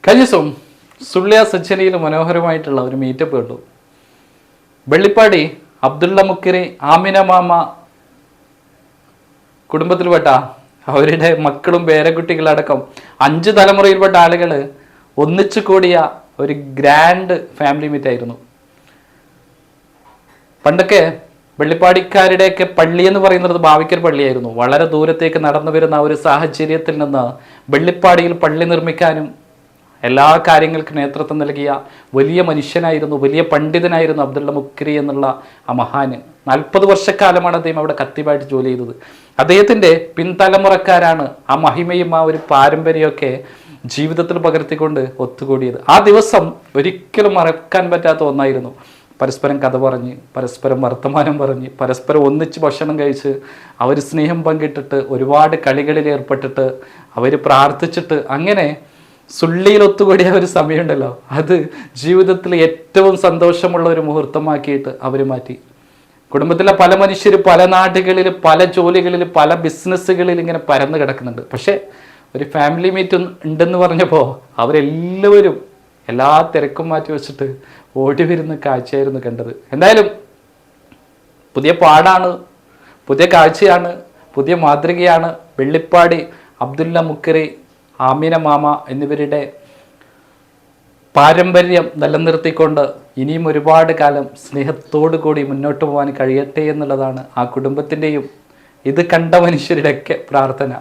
കഴിഞ്ഞ ദിവസം സുള്ളിയ സജ്ജനിയിൽ മനോഹരമായിട്ടുള്ള ഒരു മീറ്റപ്പ് കണ്ടു. വെള്ളിപ്പാടി അബ്ദുള്ള മുക്കിരി, ആമിന മാമ കുടുംബത്തിൽപ്പെട്ട അവരുടെ മക്കളും പേരക്കുട്ടികളടക്കം 5 തലമുറയിൽപ്പെട്ട ആളുകൾ ഒന്നിച്ചു കൂടിയ ഒരു ഗ്രാൻഡ് ഫാമിലി മീറ്റ് ആയിരുന്നു. പണ്ടൊക്കെ വെള്ളിപ്പാടിക്കാരുടെയൊക്കെ പള്ളി എന്ന് പറയുന്നത് ഭാവിക്കൽ പള്ളിയായിരുന്നു. വളരെ ദൂരത്തേക്ക് നടന്നു വരുന്ന ആ ഒരു സാഹചര്യത്തിൽ നിന്ന് വെള്ളിപ്പാടിയിൽ പള്ളി നിർമ്മിക്കാനും എല്ലാ കാര്യങ്ങൾക്കും നേതൃത്വം നൽകിയ വലിയ മനുഷ്യനായിരുന്നു, വലിയ പണ്ഡിതനായിരുന്നു അബ്ദുള്ള മുക്രി എന്നുള്ള ആ മഹാന്. 40 വർഷക്കാലമാണ് അദ്ദേഹം അവിടെ കത്തിബായിട്ട് ജോലി ചെയ്തത്. അദ്ദേഹത്തിൻ്റെ പിൻതലമുറക്കാരാണ് ആ മഹിമയും ആ ഒരു പാരമ്പര്യമൊക്കെ ജീവിതത്തിൽ പകർത്തിക്കൊണ്ട് ഒത്തുകൂടിയത്. ആ ദിവസം ഒരിക്കലും മറക്കാൻ പറ്റാത്ത ഒന്നായിരുന്നു. പരസ്പരം കഥ പറഞ്ഞ്, പരസ്പരം വർത്തമാനം പറഞ്ഞ്, പരസ്പരം ഒന്നിച്ച് ഭക്ഷണം കഴിച്ച്, അവർ സ്നേഹം പങ്കിട്ടിട്ട്, ഒരുപാട് കളികളിൽ ഏർപ്പെട്ടിട്ട്, അവർ പ്രാർത്ഥിച്ചിട്ട്, അങ്ങനെ സുള്ളിയിൽ ഒത്തുകൂടിയ ഒരു സമയമുണ്ടല്ലോ, അത് ജീവിതത്തിൽ ഏറ്റവും സന്തോഷമുള്ള ഒരു മുഹൂർത്തമാക്കിയിട്ട് അവർ മാറ്റി. കുടുംബത്തിലെ പല മനുഷ്യർ പല നാടുകളിൽ, പല ജോലികളിൽ, പല ബിസിനസ്സുകളിൽ ഇങ്ങനെ പരന്നു കിടക്കുന്നുണ്ട്. പക്ഷേ ഒരു ഫാമിലി മീറ്റ് ഉണ്ടെന്ന് പറഞ്ഞപ്പോൾ അവരെല്ലാവരും എല്ലാ തിരക്കും മാറ്റി വെച്ചിട്ട് ഓടി വരുന്ന കാഴ്ചയായിരുന്നു കണ്ടത്. എന്തായാലും പുതിയ പാടാണ്, പുതിയ കാഴ്ചയാണ്, പുതിയ മാതൃകയാണ്. വെള്ളിപ്പാടി അബ്ദുള്ള മുക്കരി, ആമിന മാമ എന്നിവരുടെ പാരമ്പര്യം നിലനിർത്തിക്കൊണ്ട് ഇനിയും ഒരുപാട് കാലം സ്നേഹത്തോടു കൂടി മുന്നോട്ട് പോകാൻ കഴിയട്ടെ എന്നുള്ളതാണ് ആ കുടുംബത്തിൻ്റെയും ഇത് കണ്ട മനുഷ്യരുടെയൊക്കെ പ്രാർത്ഥന.